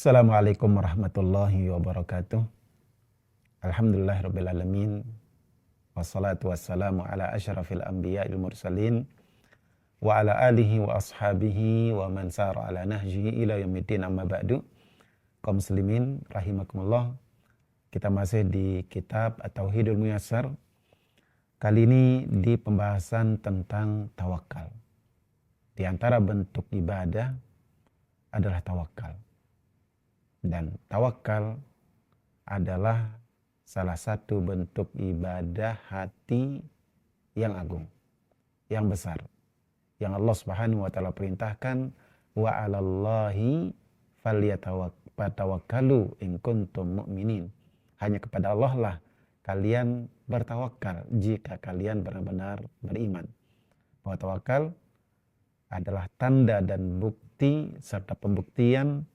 Assalamualaikum warahmatullahi wabarakatuh. Alhamdulillahirabbil alamin. Wassalatu wassalamu ala asyrafil anbiya'il mursalin wa ala alihi wa ashabihi wa man sara ala nahjihi ila yaumiddin, amma ba'du. Kaum muslimin rahimakumullah. Kita masih di kitab At-Tauhidul Muyassar. Kali ini di pembahasan tentang tawakal. Di antara bentuk ibadah adalah tawakal. Dan tawakal adalah salah satu bentuk ibadah hati yang agung, yang besar, yang Allah Subhanahu wa taala perintahkan, wa 'alallahi falyatawakkalu in kuntum mu'minin. Hanya kepada Allah lah kalian bertawakal jika kalian benar-benar beriman. Bahwa tawakal adalah tanda dan bukti serta pembuktian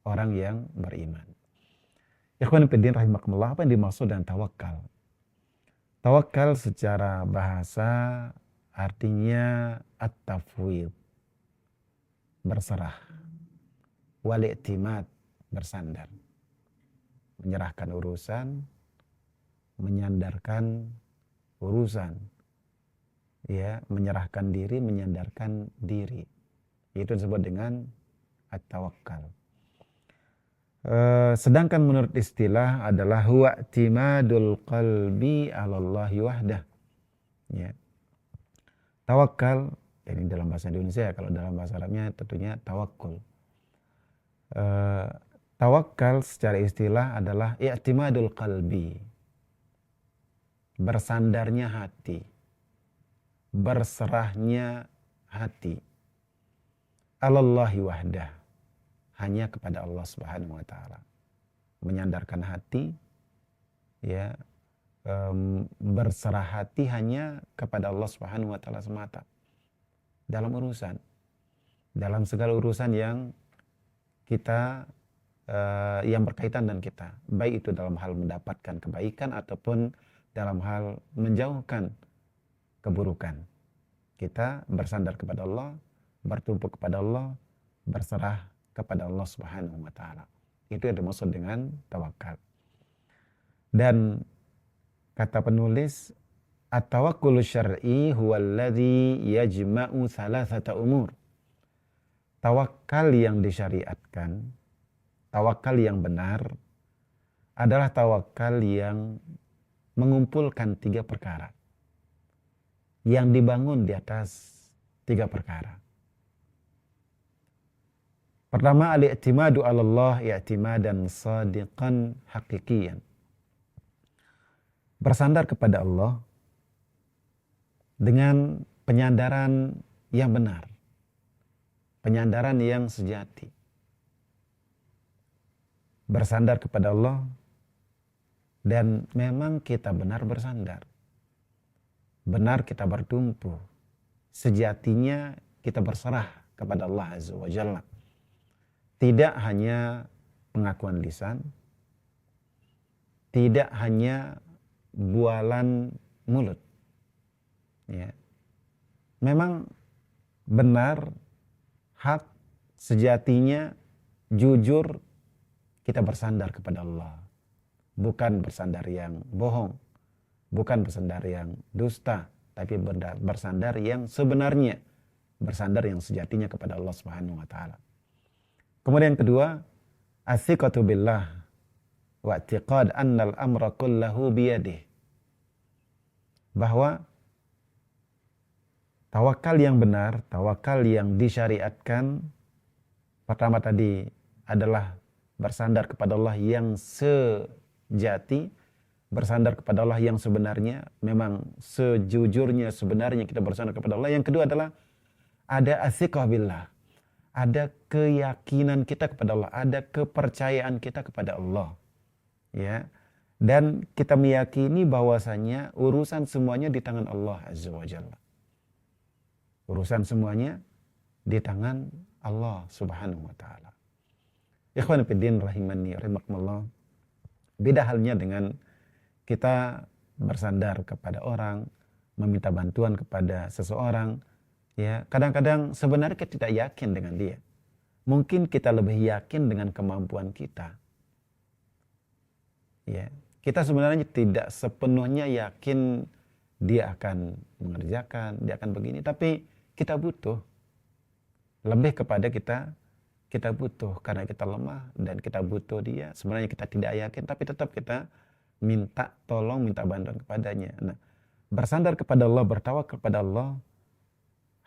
orang yang beriman. Ikhwan fillah rahimakumullah, apa yang dimaksud dengan tawakal? Tawakal secara bahasa artinya at-tafwid, berserah, wal-i'timad, bersandar, menyerahkan urusan, menyandarkan urusan, ya, menyerahkan diri, menyandarkan diri. Itu disebut dengan at-tawakkal. Sedangkan menurut istilah adalah huwa i'timadul qalbi 'ala Allah wahdah. Ya. Tawakal, ini dalam bahasa Indonesia, kalau dalam bahasa Arabnya tentunya tawakkul. Tawakal secara istilah adalah i'timadul qalbi, bersandarnya hati, berserahnya hati, 'ala Allah wahdah, hanya kepada Allah Subhanahu wa taala. Menyandarkan hati, ya, berserah hati hanya kepada Allah Subhanahu wa taala semata. Dalam urusan, dalam segala urusan yang kita yang berkaitan dengan kita, baik itu dalam hal mendapatkan kebaikan ataupun dalam hal menjauhkan keburukan. Kita bersandar kepada Allah, bertumpu kepada Allah, berserah kepada Allah Subhanahu wa taala. Itu yang dimaksud dengan tawakal. Dan kata penulis, at-tawakkul syar'i huwa alladhi yajma'u thalathata umur. Tawakal yang disyariatkan, tawakal yang benar adalah tawakal yang mengumpulkan 3 perkara. Yang dibangun di atas 3 perkara. Pertama, al-i'timadu 'ala Allah i'timadan shadiqan haqiqiyan. Bersandar kepada Allah dengan penyandaran yang benar. Penyandaran yang sejati. Bersandar kepada Allah dan memang kita benar bersandar. Benar kita bertumpu. Sejatinya kita berserah kepada Allah Azza wa Jalla. Tidak hanya pengakuan lisan, tidak hanya bualan mulut. Ya. Memang benar, hak, sejatinya, jujur, kita bersandar kepada Allah. Bukan bersandar yang bohong, bukan bersandar yang dusta, tapi bersandar yang sebenarnya, bersandar yang sejatinya kepada Allah Subhanahu wa taala. Kemudian yang kedua, as-siqatu billah wa i'tiqad annal amra kullahu biyadih. Bahwa tawakal yang benar, tawakal yang disyariatkan, pertama tadi adalah bersandar kepada Allah yang sejati, bersandar kepada Allah yang sebenarnya, memang sejujurnya sebenarnya kita bersandar kepada Allah. Yang kedua adalah ada as-siqah billah. Ada keyakinan kita kepada Allah, ada kepercayaan kita kepada Allah, ya. Dan kita meyakini bahwasanya urusan semuanya di tangan Allah Azza wa Jalla. Urusan semuanya di tangan Allah Subhanahu wa taala. Ikhwan fillah rahimani rahimakumullah. Beda halnya dengan kita bersandar kepada orang, meminta bantuan kepada seseorang. Ya, kadang-kadang sebenarnya kita tidak yakin dengan dia. mungkin kita lebih yakin dengan kemampuan kita. Ya, kita sebenarnya tidak sepenuhnya yakin dia akan mengerjakan, dia akan begini, tapi kita butuh. Lebih kepada kita butuh karena kita lemah dan kita butuh dia. Sebenarnya kita tidak yakin, tapi tetap kita minta tolong, minta bantuan kepadanya. Nah, bersandar kepada Allah, bertawakal kepada Allah,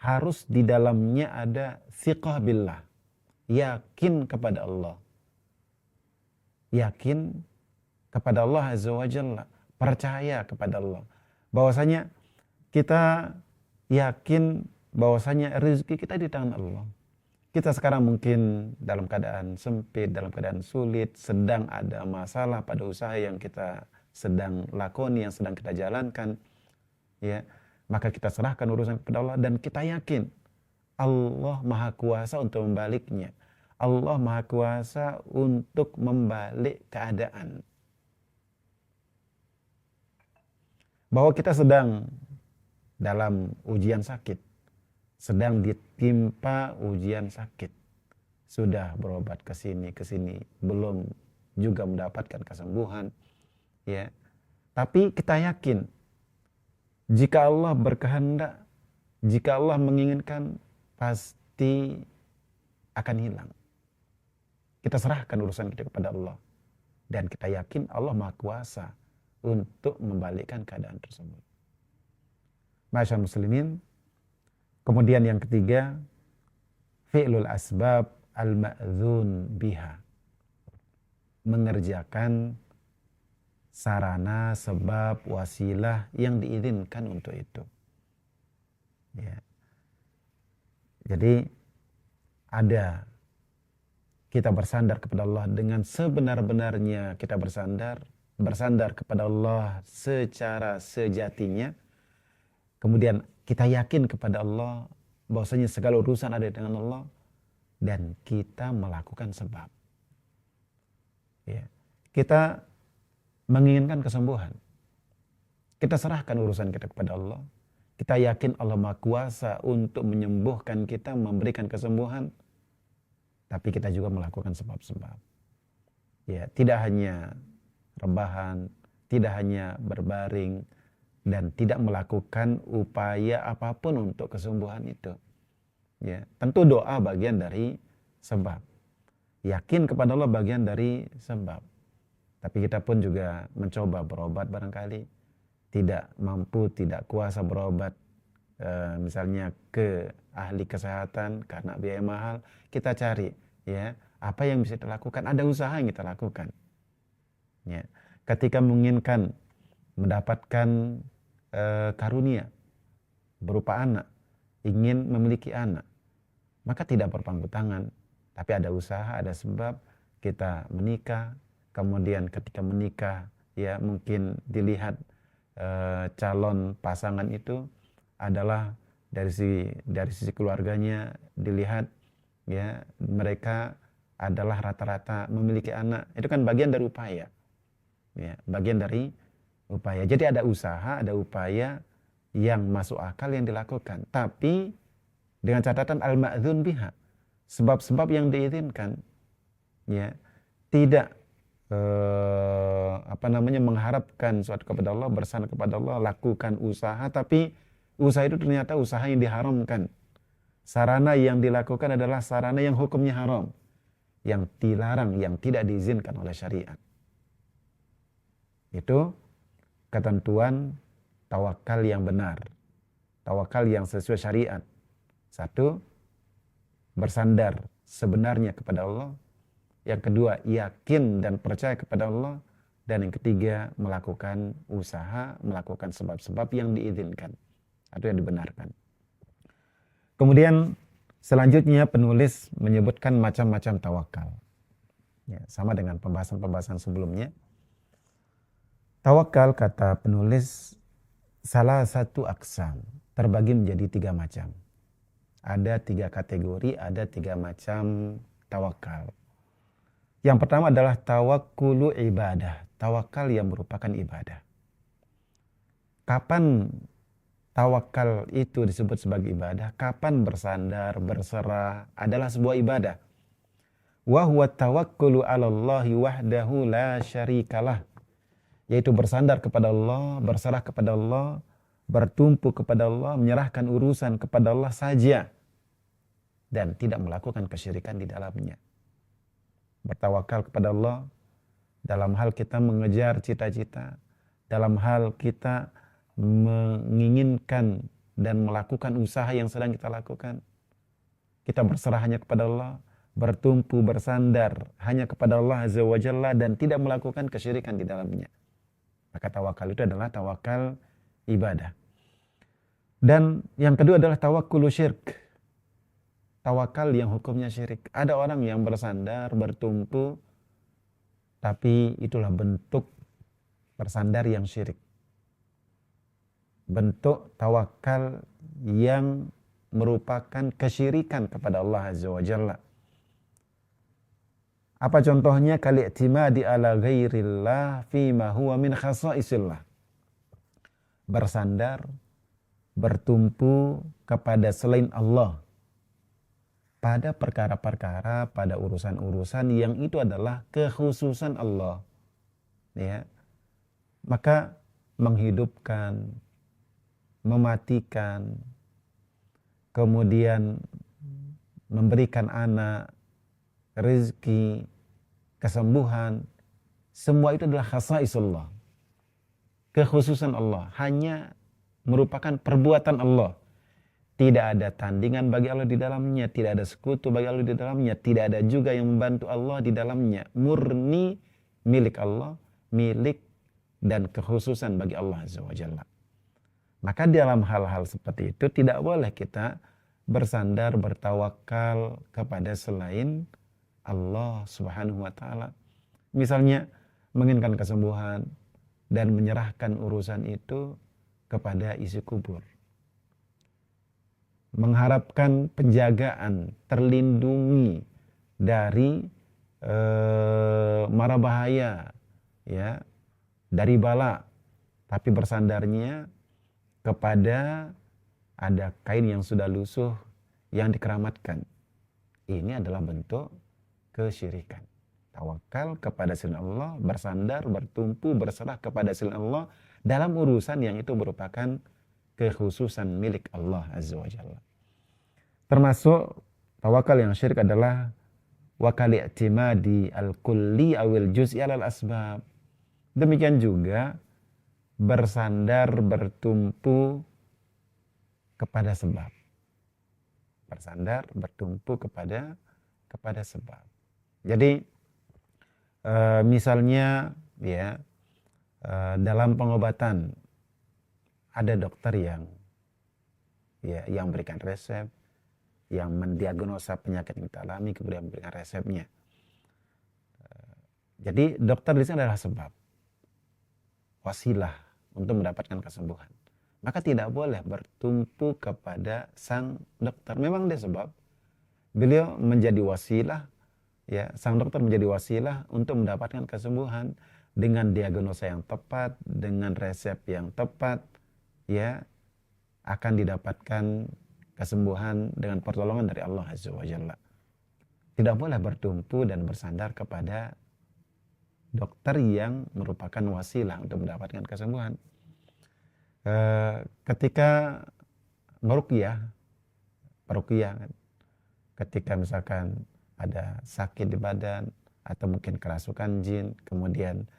harus di dalamnya ada thiqah billah, yakin kepada Allah. Yakin kepada Allah Azza wa Jalla, percaya kepada Allah. Bahwasanya kita yakin bahwasanya rezeki kita di tangan Allah. Kita sekarang mungkin dalam keadaan sempit, dalam keadaan sulit, sedang ada masalah pada usaha yang kita sedang lakoni, yang sedang kita jalankan, ya, maka kita serahkan urusan kepada Allah dan kita yakin Allah Maha Kuasa untuk membaliknya. Allah Maha Kuasa untuk membalik keadaan. Bahwa kita sedang dalam ujian sakit, sedang ditimpa ujian sakit, sudah berobat ke sini, belum juga mendapatkan kesembuhan, ya. Tapi kita yakin jika Allah berkehendak, jika Allah menginginkan, pasti akan hilang. Kita serahkan urusan kita kepada Allah dan kita yakin Allah Maha Kuasa untuk membalikkan keadaan tersebut. Masyaallah muslimin. Kemudian yang ketiga, fi'lul asbab al-ma'dzun biha. Mengerjakan sarana, sebab, wasilah yang diizinkan untuk itu. Ya. Jadi ada kita bersandar kepada Allah dengan sebenar-benarnya kita bersandar kepada Allah secara sejatinya. Kemudian kita yakin kepada Allah bahwasanya segala urusan ada dengan Allah dan kita melakukan sebab. Ya. Kita menginginkan kesembuhan. Kita serahkan urusan kita kepada Allah. Kita yakin Allah Maha Kuasa untuk menyembuhkan kita, memberikan kesembuhan. Tapi kita juga melakukan sebab-sebab. Ya, tidak hanya rebahan, tidak hanya berbaring, dan tidak melakukan upaya apapun untuk kesembuhan itu. Ya, tentu doa bagian dari sebab. Yakin kepada Allah bagian dari sebab. Tapi kita pun juga mencoba berobat barangkali. Tidak mampu, tidak kuasa berobat. Misalnya ke ahli kesehatan karena biaya mahal. Kita cari, ya, apa yang bisa dilakukan. Ada usaha yang kita lakukan. Ya, ketika menginginkan mendapatkan karunia berupa anak, ingin memiliki anak, maka tidak berpangku tangan, tapi ada usaha, ada sebab. Kita menikah, kemudian ketika menikah, ya, mungkin dilihat calon pasangan itu adalah dari sisi keluarganya, dilihat, ya, mereka adalah rata-rata memiliki anak. Itu kan bagian dari upaya, ya, bagian dari upaya. Jadi ada usaha, ada upaya yang masuk akal yang dilakukan. Tapi dengan catatan al-ma'dzun biha, sebab-sebab yang diizinkan, ya, tidak mengharapkan suatu kepada Allah, bersandar kepada Allah, lakukan usaha, tapi usaha itu ternyata usaha yang diharamkan. Sarana yang dilakukan adalah sarana yang hukumnya haram, yang dilarang, yang tidak diizinkan oleh syariat. Itu ketentuan tawakal yang benar, tawakal yang sesuai syariat. Satu, bersandar sebenarnya kepada Allah. Yang kedua, yakin dan percaya kepada Allah. Dan yang ketiga, melakukan usaha, melakukan sebab-sebab yang diizinkan atau yang dibenarkan. Kemudian selanjutnya penulis menyebutkan macam-macam tawakal. Ya, sama dengan pembahasan-pembahasan sebelumnya. Tawakal, kata penulis, salah satu aksam, terbagi menjadi 3 macam. Ada 3 kategori, ada 3 macam tawakal. Yang pertama adalah tawakkulu ibadah, tawakal yang merupakan ibadah. Kapan tawakal itu disebut sebagai ibadah? Kapan bersandar, berserah adalah sebuah ibadah. wa huwa tawakkulu 'ala Allahi wahdahu la syarikalah, yaitu bersandar kepada Allah, berserah kepada Allah, bertumpu kepada Allah, menyerahkan urusan kepada Allah saja dan tidak melakukan kesyirikan di dalamnya. Bertawakal kepada Allah dalam hal kita mengejar cita-cita, dalam hal kita menginginkan dan melakukan usaha yang sedang kita lakukan. Kita berserah hanya kepada Allah, bertumpu, bersandar hanya kepada Allah Azza wa Jalla dan tidak melakukan kesyirikan di dalamnya. Maka tawakal itu adalah tawakal ibadah. Dan yang kedua adalah tawakkul syirk. Tawakal yang hukumnya syirik. Ada orang yang bersandar, bertumpu, tapi itulah bentuk bersandar yang syirik. Bentuk tawakal yang merupakan kesyirikan kepada Allah Azza wa Jalla. Apa contohnya? Kal-i'timadi ala ghairillah fima huwa min khasaisillah. Bersandar, bertumpu kepada selain Allah pada perkara-perkara, pada urusan-urusan yang itu adalah kekhususan Allah. Ya. Maka menghidupkan, mematikan, kemudian memberikan anak, rezeki, kesembuhan, semua itu adalah khasaisullah, kekhususan Allah, hanya merupakan perbuatan Allah. Tidak ada tandingan bagi Allah di dalamnya, tidak ada sekutu bagi Allah di dalamnya, tidak ada juga yang membantu Allah di dalamnya. Murni milik Allah, milik dan kekhususan bagi Allah Azza wa Jalla. Maka dalam hal-hal seperti itu tidak boleh kita bersandar, bertawakal kepada selain Allah Subhanahu wa taala. Misalnya menginginkan kesembuhan dan menyerahkan urusan itu kepada isi kubur. Mengharapkan penjagaan, terlindungi dari mara bahaya, ya, dari bala, tapi bersandarnya kepada ada kain yang sudah lusuh yang dikeramatkan. Ini adalah bentuk kesyirikan. Tawakal kepada selain Allah, bersandar, bertumpu, berserah kepada selain Allah dalam urusan yang itu merupakan kekhususan milik Allah Azza wa Jalla. Termasuk tawakal yang syirik adalah wakal i'timadi al-kulli awil juz'i alal asbab. Demikian juga bersandar, bertumpu kepada sebab. Bersandar, bertumpu kepada sebab. Jadi misalnya ya dalam pengobatan ada dokter yang berikan resep, yang mendiagnosa penyakit yang kita alami, kemudian memberikan resepnya. Jadi dokter di sini adalah sebab, wasilah untuk mendapatkan kesembuhan. Maka tidak boleh bertumpu kepada sang dokter. Memang dia sebab, beliau menjadi wasilah, ya, sang dokter menjadi wasilah untuk mendapatkan kesembuhan dengan diagnosa yang tepat, dengan resep yang tepat, ya, akan didapatkan kesembuhan dengan pertolongan dari Allah Azza wa Jalla. Tidak boleh bertumpu dan bersandar kepada dokter yang merupakan wasilah untuk mendapatkan kesembuhan. Ketika meruqyah, ketika misalkan ada sakit di badan atau mungkin kerasukan jin, kemudian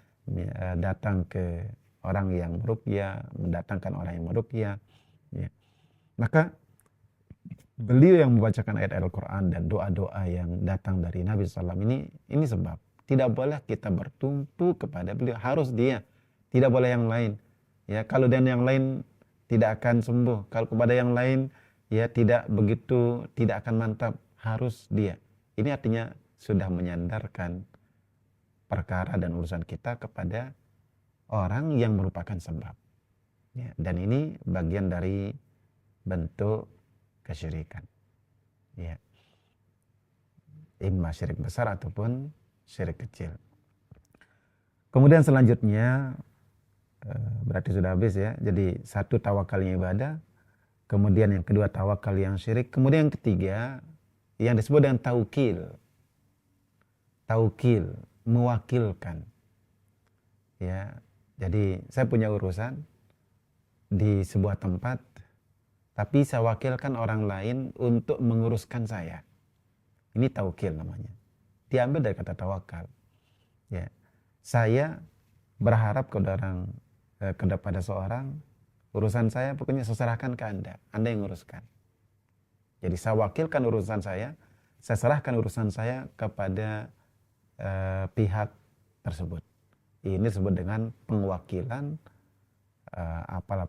datang ke orang yang meruqyah, mendatangkan orang yang meruqyah, ya, maka beliau yang membacakan ayat Al-Quran dan doa-doa yang datang dari Nabi SAW ini sebab. Tidak boleh kita bertumpu kepada beliau, harus dia, tidak boleh yang lain. Ya, kalau dan yang lain tidak akan sembuh, kalau kepada yang lain ya tidak begitu, tidak akan mantap, harus dia. Ini artinya sudah menyandarkan perkara dan urusan kita kepada orang yang merupakan sebab. Ya, dan ini bagian dari bentuk kesyirikan. Ya. Imma syirik besar ataupun syirik kecil. Kemudian selanjutnya berarti sudah habis ya. Jadi satu tawakalnya ibadah, kemudian yang kedua tawakal yang syirik, kemudian yang ketiga yang disebut dengan taukil. taukil, mewakilkan. Ya, jadi saya punya urusan di sebuah tempat, tapi saya wakilkan orang lain untuk menguruskan saya. Ini taukil namanya. Diambil dari kata tawakal. Ya, saya berharap kepada seorang, urusan saya pokoknya saya serahkan ke Anda yang nguruskan. Jadi saya wakilkan urusan saya serahkan urusan saya kepada pihak tersebut. Ini disebut dengan pengwakilan,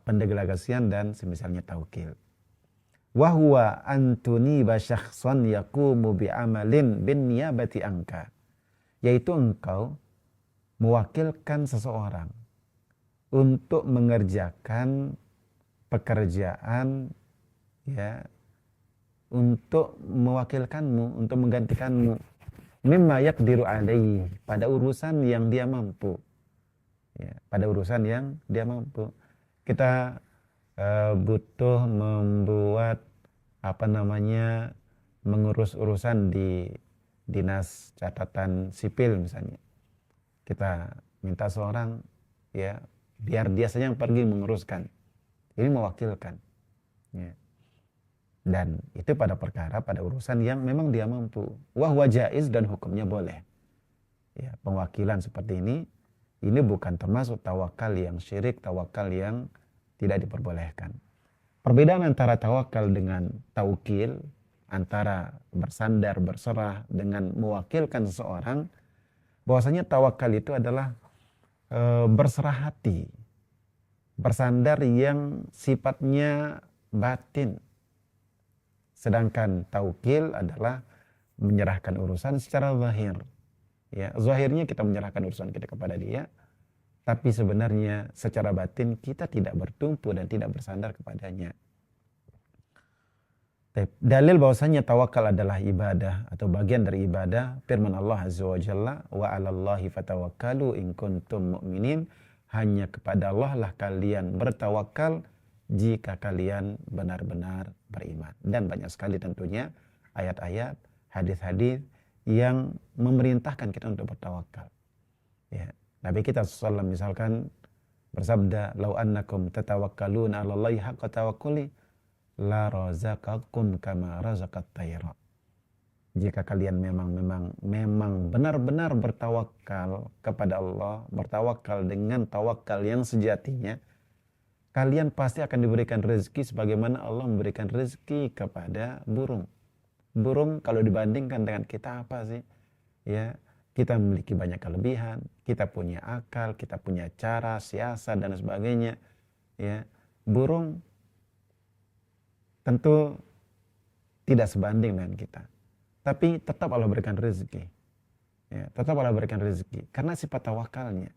pendelegasian dan semisalnya taukil. Wa huwa antuni basyakhsan yaqumu bi'amalin bin niyabati anka. Yaitu engkau mewakilkan seseorang untuk mengerjakan pekerjaan, ya, untuk mewakilkanmu, untuk menggantikanmu, mimma yaqdiru alaihi, pada urusan yang dia mampu. Ya, pada urusan yang dia mampu. Kita butuh membuat mengurus urusan di dinas catatan sipil misalnya. Kita minta seorang, ya, biar dia saja yang pergi menguruskan. Ini mewakilkan. Ya. Dan itu pada urusan yang memang dia mampu. Wah jaiz, dan hukumnya boleh. Ya, pengwakilan seperti ini bukan termasuk tawakal yang syirik, tawakal yang tidak diperbolehkan. Perbedaan antara tawakal dengan taukil, antara bersandar, berserah dengan mewakilkan seseorang, bahwasanya tawakal itu adalah berserah hati, bersandar yang sifatnya batin. Sedangkan taukil adalah menyerahkan urusan secara zahir. Ya, zahirnya kita menyerahkan urusan kita kepada dia, tapi sebenarnya secara batin kita tidak bertumpu dan tidak bersandar kepadanya. Dalil bahwasanya tawakal adalah ibadah atau bagian dari ibadah, firman Allah Azza wa Jalla, wa 'alallahi fatawakkalu in kuntum mu'minin, hanya kepada Allah lah kalian bertawakal jika kalian benar-benar beriman. Dan banyak sekali tentunya ayat-ayat, hadis-hadis yang memerintahkan kita untuk bertawakal. Ya, Nabi kita SAW misalkan bersabda, "Lau annakum tatawakkaluna 'alallahi haqqa tawakkuli la razaqakum kama razaqat tayra." Jika kalian memang benar-benar bertawakal kepada Allah, bertawakal dengan tawakal yang sejatinya, kalian pasti akan diberikan rezeki sebagaimana Allah memberikan rezeki kepada burung. Burung kalau dibandingkan dengan kita apa sih? Ya, kita memiliki banyak kelebihan, kita punya akal, kita punya cara, siasat dan sebagainya. Ya, burung tentu tidak sebanding dengan kita. Tapi tetap Allah berikan rezeki. Ya, tetap Allah berikan rezeki karena sifat tawakalnya.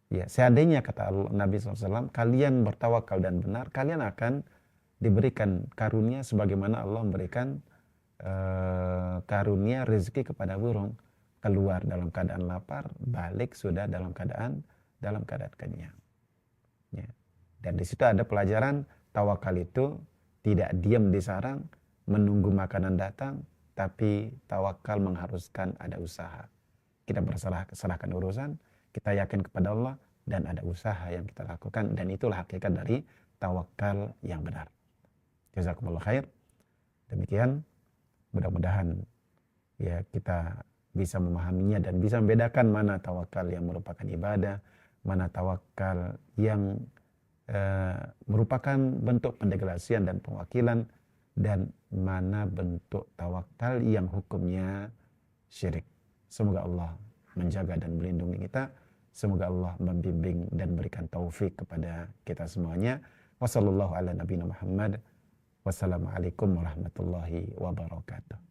Ya, seandainya kata Nabi SAW, kalian bertawakal dan benar, kalian akan diberikan karunia sebagaimana Allah memberikan karunia rezeki kepada burung. Keluar dalam keadaan lapar, balik sudah dalam keadaan kenyang. Ya. Dan di situ ada pelajaran tawakal itu tidak diam di sarang menunggu makanan datang, tapi tawakal mengharuskan ada usaha. Kita serahkan urusan, kita yakin kepada Allah, dan ada usaha yang kita lakukan, dan itulah hakikat dari tawakal yang benar. Jazakumullah khair. Demikian, mudah-mudahan ya kita bisa memahaminya dan bisa membedakan mana tawakal yang merupakan ibadah, mana tawakal yang merupakan bentuk pendelegasian dan pengwakilan, dan mana bentuk tawakal yang hukumnya syirik. Semoga Allah menjaga dan melindungi kita. Semoga Allah membimbing dan berikan taufik kepada kita semuanya. Wassallallahu ala nabiyina Muhammad. Wassalamualaikum warahmatullahi wabarakatuh.